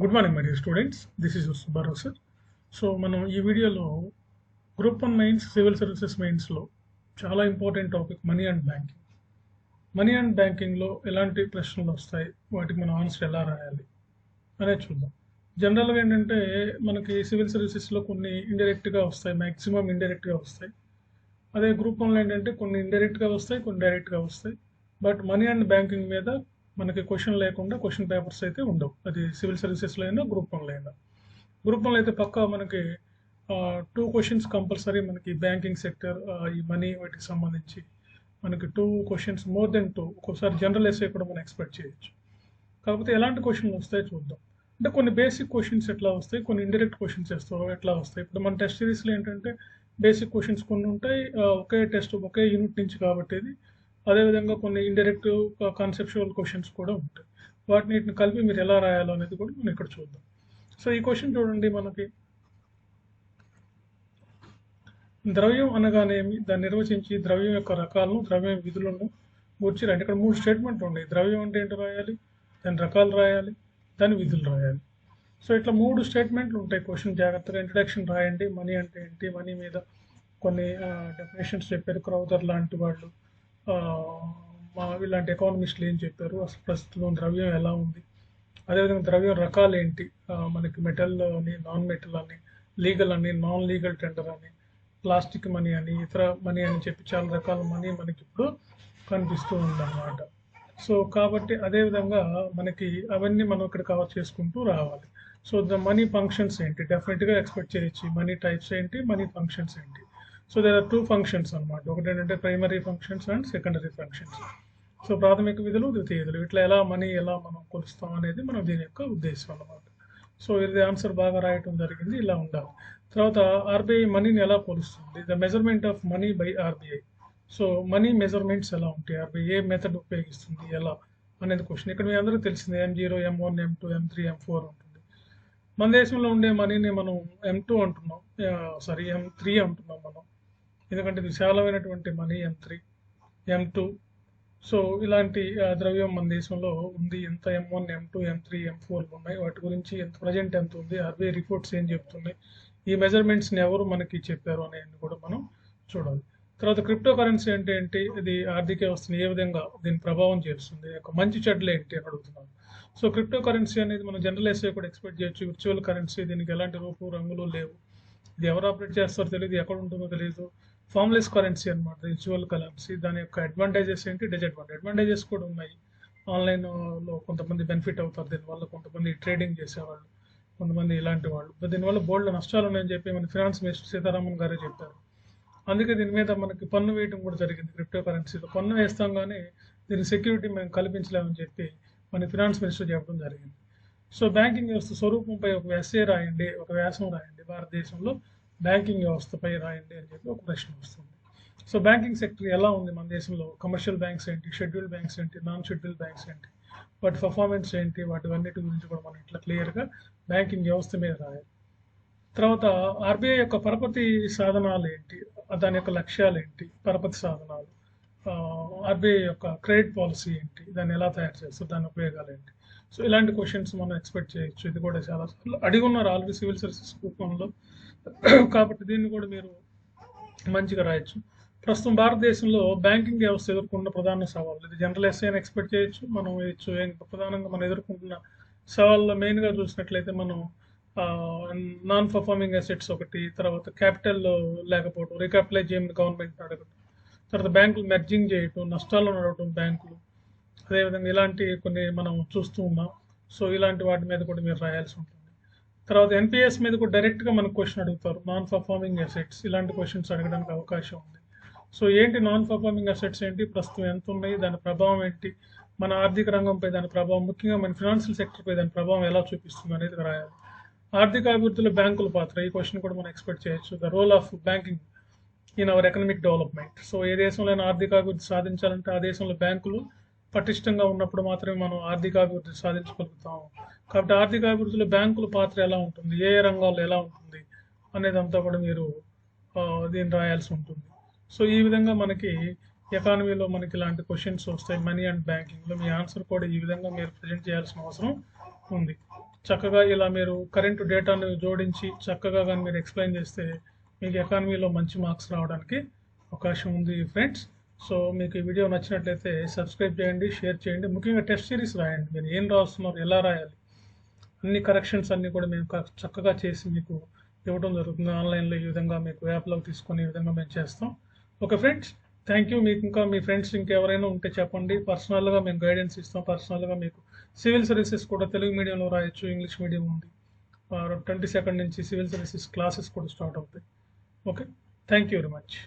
Good morning my dear students, this is Subbarao sir. So మనం ఈ వీడియోలో గ్రూప్ 1 మెయిన్స్, సివిల్ సర్వీసెస్ మెయిన్స్లో చాలా important topic money and banking. Money and బ్యాంకింగ్లో ఎలాంటి ప్రశ్నలు వస్తాయి, వాటికి మనం ఆన్సర్ ఎలా రాయాలి అనేది చూద్దాం. జనరల్గా ఏంటంటే మనకి సివిల్ సర్వీసెస్లో కొన్ని ఇండైరెక్ట్గా వస్తాయి, మ్యాక్సిమం ఇండైరెక్ట్గా వస్తాయి. అదే గ్రూప్ 1లో ఏంటంటే కొన్ని ఇండైరెక్ట్గా వస్తాయి, కొన్ని డైరెక్ట్గా వస్తాయి. బట్ మనీ అండ్ బ్యాంకింగ్ మీద మనకి క్వశ్చన్ లేకుండా క్వశ్చన్ పేపర్స్ అయితే ఉండవు. అది సివిల్ సర్వీసెస్లో అయినా గ్రూప్ 1లో అయినా. గ్రూప్ 1లో అయితే పక్కా మనకి 2 క్వశ్చన్స్ కంపల్సరీ మనకి బ్యాంకింగ్ సెక్టర్, ఈ మనీ వాటికి సంబంధించి మనకి 2 క్వశ్చన్స్, మోర్ దెన్ 2, ఒక్కోసారి జనరల్ ఎస్ఏ కూడా మనం ఎక్స్పెక్ట్ చేయొచ్చు. కాకపోతే ఎలాంటి క్వశ్చన్లు వస్తాయో చూద్దాం. అంటే కొన్ని బేసిక్ క్వశ్చన్స్ ఎట్లా వస్తాయి, కొన్ని ఇండైరెక్ట్ క్వశ్చన్స్ ఎట్లా వస్తాయి. ఇప్పుడు మన టెస్ట్ సిరీస్లో ఏంటంటే బేసిక్ క్వశ్చన్స్ కొన్ని ఉంటాయి, ఒకే టెస్ట్ ఒకే యూనిట్ నుంచి కాబట్టి ఇది. అదేవిధంగా కొన్ని ఇండైరెక్ట్ కాన్సెప్చువల్ క్వశ్చన్స్ కూడా ఉంటాయి. వీటిని కలిపి మీరు ఎలా రాయాలో అనేది కూడా మనం ఇక్కడ చూద్దాం. సో ఈ క్వశ్చన్ చూడండి, మనకి ద్రవ్యం అనగానేమి, దాన్ని నిర్వచించి ద్రవ్యం యొక్క రకాలను, ద్రవ్యం విధులను గురించి రాయండి. ఇక్కడ 3 స్టేట్మెంట్లు ఉన్నాయి. ద్రవ్యం అంటే ఏంటో రాయాలి, దాని రకాలు రాయాలి, దాని విధులు రాయాలి. సో ఇట్లా 3 స్టేట్మెంట్లు ఉంటాయి. క్వశ్చన్ జాగ్రత్తగా ఇంట్రడక్షన్ రాయండి. మనీ అంటే ఏంటి, మనీ మీద కొన్ని డెఫినేషన్స్ చెప్పారు క్రౌదర్ లాంటి వాళ్ళు, ఇలాంటి ఎకానమిస్టులు ఏం చెప్పారు, అసలు ప్రస్తుతం ద్రవ్యం ఎలా ఉంది, అదేవిధంగా ద్రవ్యం రకాలు ఏంటి, మనకి మెటల్ అని, నాన్ మెటల్ అని, లీగల్ అని, నాన్ లీగల్ టెండర్ అని, ప్లాస్టిక్ మనీ అని, ఇతర మనీ అని చెప్పి చాలా రకాల మనీ మనకి ఇప్పుడు కనిపిస్తూ ఉందన్నమాట. సో కాబట్టి అదేవిధంగా మనకి అవన్నీ మనం ఇక్కడ కవర్ చేసుకుంటూ రావాలి. సో ద మనీ ఫంక్షన్స్ ఏంటి, డెఫినెట్గా ఎక్స్పెక్ట్ చేయొచ్చు. మనీ టైప్స్ ఏంటి, మనీ ఫంక్షన్స్ ఏంటి. సో దేర్ ఆర్ 2 ఫంక్షన్స్ అనమాట. ఒకటి ఏంటంటే primary functions and secondary functions. So ప్రాథమిక విధులు, ద్వితీయ విధులు, ఇట్లా ఎలా మనీ ఎలా మనం కొలుస్తాం అనేది మనం దీని యొక్క ఉద్దేశం అన్నమాట. సో ఇది ఆన్సర్ బాగా రాయటం జరిగింది, ఇలా ఉండాలి. తర్వాత ఆర్బీఐ మనీని ఎలా కొలుస్తుంది, the measurement of money by RBI. So money measurements ఎలా ఉంటాయి, ఆర్బీఐ ఏ మెథడ్ ఉపయోగిస్తుంది, ఎలా అనేది క్వశ్చన్. ఇక్కడ మీ అందరికీ తెలిసింది M0, M1, M2, M3, M4 ఉంటుంది. మన దేశంలో ఉండే మనీని మనం M2 అంటున్నాం, M3 అంటున్నాం మనం, ఎందుకంటే ఇది విశాలమైనటువంటి మనీ. M3, M2. సో ఇలాంటి ద్రవ్యం మన దేశంలో ఉంది. ఎంత M1, M2, M3, M4 ఉన్నాయి, వాటి గురించి ప్రజెంట్ ఎంత ఉంది, ఆర్బీఐ రిపోర్ట్స్ ఏం చెప్తున్నాయి, ఈ మెజర్మెంట్స్ని ఎవరు మనకి చెప్పారు అనేది కూడా మనం చూడాలి. తర్వాత క్రిప్టో కరెన్సీ అంటే ఏంటి, ఇది ఆర్థిక వ్యవస్థని ఏ విధంగా దీని ప్రభావం చేస్తుంది, ఒక మంచి చెడ్లు ఏంటి అని అడుగుతున్నాను. సో క్రిప్టో కరెన్సీ అనేది మనం జనరల్ ఎస్ఏ కూడా ఎక్స్పెక్ట్ చేయొచ్చు. విర్చువల్ కరెన్సీ, దీనికి ఎలాంటి రూపు రంగులు లేవు, ఇది ఎవరు ఆపరేట్ చేస్తారో తెలియదు, ఎక్కడ ఉంటుందో తెలియదు. ఫార్మ్లెస్ కరెన్సీ అనమాట విర్చువల్ కరెన్సీ. దాని యొక్క అడ్వాంటేజెస్ ఏంటి, అడ్వాంటేజెస్ కూడా ఉన్నాయి. ఆన్లైన్లో కొంతమంది బెనిఫిట్ అవుతారు దీనివల్ల, కొంతమంది ట్రేడింగ్ చేసేవాళ్ళు, కొంతమంది ఇలాంటి వాళ్ళు. దీనివల్ల బోల్డ్ నష్టాలు ఉన్నాయని చెప్పి మన ఫినాన్స్ మినిస్టర్ సీతారామన్ గారే చెప్పారు. అందుకే దీని మీద మనకి పన్ను వేయడం కూడా జరిగింది. క్రిప్టో కరెన్సీలో పన్ను వేస్తాం కానీ దీని సెక్యూరిటీ మేము కల్పించలేమని చెప్పి మన ఫినాన్స్ మినిస్టర్ చెప్పడం జరిగింది. సో బ్యాంకింగ్ వ్యవస్థ స్వరూపంపై ఒక ఎస్ఏ రాయండి, ఒక వ్యాసం రాయండి, భారతదేశంలో బ్యాంకింగ్ వ్యవస్థపై రాయండి అని చెప్పి ఒక ప్రశ్న వస్తుంది. సో బ్యాంకింగ్ సెక్టర్ ఎలా ఉంది మన దేశంలో, కమర్షియల్ బ్యాంక్స్ ఏంటి, షెడ్యూల్డ్ బ్యాంక్స్ ఏంటి, నాన్ షెడ్యూల్డ్ బ్యాంక్స్ ఏంటి, వాటి పర్ఫార్మెన్స్ ఏంటి, వాటివన్నిటి గురించి కూడా మనం ఇట్లా క్లియర్గా బ్యాంకింగ్ వ్యవస్థ మీద రాయాలి. తర్వాత ఆర్బీఐ యొక్క పరపతి సాధనాలు ఏంటి, దాని యొక్క లక్ష్యాలు ఏంటి, పరపతి సాధనాలు, ఆర్బీఐ యొక్క క్రెడిట్ పాలసీ ఏంటి, దాన్ని ఎలా తయారు చేస్తారు, దాని ఉపయోగాలు ఏంటి. సో ఇలాంటి క్వశ్చన్స్ మనం ఎక్స్పెక్ట్ చేయొచ్చు. ఇది కూడా చాలా అడిగి ఉన్నారు ఆల్రెడీ సివిల్ సర్వీసెస్ రూపంలో, కాబట్టి దీన్ని కూడా మీరు మంచిగా రాయొచ్చు. ప్రస్తుతం భారతదేశంలో బ్యాంకింగ్ వ్యవస్థ ఎదుర్కొన్న ప్రధాన సవాళ్ళు, ఇది జనరల్ ఎస్ఐని ఎక్స్పెక్ట్ చేయొచ్చు, మనం వేయచ్చు. ప్రధానంగా మనం ఎదుర్కొంటున్న సవాళ్ళలో మెయిన్గా చూసినట్లయితే మనం నాన్ పర్ఫార్మింగ్ అసెట్స్ ఒకటి, తర్వాత క్యాపిటల్ లేకపోవడం, రీక్యాపిటలైజ్ చేయమని గవర్నమెంట్ అడగడం, తర్వాత బ్యాంకులు మెర్జింగ్ చేయటం, నష్టాల్లో నడవటం బ్యాంకులు, అదేవిధంగా ఇలాంటి కొన్ని మనం చూస్తూ ఉన్నాం. సో ఇలాంటి వాటి మీద కూడా మీరు రాయాల్సి ఉంటుంది. తర్వాత ఎన్పిఎస్ మీద కూడా డైరెక్ట్గా మనకు క్వశ్చన్ అడుగుతారు, నాన్ పర్ఫార్మింగ్ అసెట్స్, ఇలాంటి క్వశ్చన్స్ అడగడానికి అవకాశం ఉంది. సో ఏంటి నాన్ పర్ఫార్మింగ్ అసెట్స్ ఏంటి, ప్రస్తుతం ఎంత ఉన్నాయి, దాని ప్రభావం ఏంటి, మన ఆర్థిక రంగంపై దాని ప్రభావం, ముఖ్యంగా మన ఫినాన్షియల్ సెక్టర్పై దాని ప్రభావం ఎలా చూపిస్తుంది అనేది రాయాలి. ఆర్థిక అభివృద్ధిలో బ్యాంకుల పాత్ర, ఈ క్వశ్చన్ కూడా మనం ఎక్స్పెక్ట్ చేయొచ్చు. The role of banking in our economic development. So ఏ దేశంలో ఆర్థిక అభివృద్ధి సాధించాలంటే ఆ దేశంలో బ్యాంకులు పటిష్టంగా ఉన్నప్పుడు మాత్రమే మనం ఆర్థిక అభివృద్ధి సాధించగలుగుతాము. కాబట్టి ఆర్థిక అభివృద్ధిలో బ్యాంకుల పాత్ర ఎలా ఉంటుంది, ఏ రంగాల్లో ఎలా ఉంటుంది అనేదంతా కూడా మీరు దీన్ని రాయాల్సి ఉంటుంది. సో ఈ విధంగా మనకి ఎకానమీలో మనకి ఇలాంటి క్వశ్చన్స్ వస్తాయి. మనీ అండ్ బ్యాంకింగ్లో మీ ఆన్సర్ కూడా ఈ విధంగా మీరు ప్రజెంట్ చేయాల్సిన అవసరం ఉంది. చక్కగా ఇలా మీరు కరెంట్ డేటాను జోడించి చక్కగా కానీ మీరు ఎక్స్ప్లెయిన్ చేస్తే మీకు ఎకానమీలో మంచి మార్క్స్ రావడానికి అవకాశం ఉంది ఫ్రెండ్స్. సో మీకు ఈ వీడియో నచ్చినట్లయితే సబ్స్క్రైబ్ చేయండి, షేర్ చేయండి. ముఖ్యంగా టెస్ట్ సిరీస్ రాయండి. మీరు ఏం రాస్తున్నారు, ఎలా రాయాలి, అన్ని కరెక్షన్స్ అన్నీ కూడా మేము చక్కగా చేసి మీకు ఇవ్వడం జరుగుతుంది. ఆన్లైన్లో ఈ విధంగా మీకు యాప్లోకి తీసుకొని ఈ విధంగా మేము చేస్తాం. Okay friends, thank you. మీకు ఇంకా మీ ఫ్రెండ్స్ ఇంకెవరైనా ఉంటే చెప్పండి. పర్సనల్గా మేము గైడెన్స్ ఇస్తాం. పర్సనల్గా మీకు సివిల్ సర్వీసెస్ కూడా తెలుగు మీడియంలో రాయొచ్చు, ఇంగ్లీష్ మీడియం ఉంది. 22 నుంచి సివిల్ సర్వీసెస్ క్లాసెస్ కూడా స్టార్ట్ అవుతాయి. Okay, thank you very much.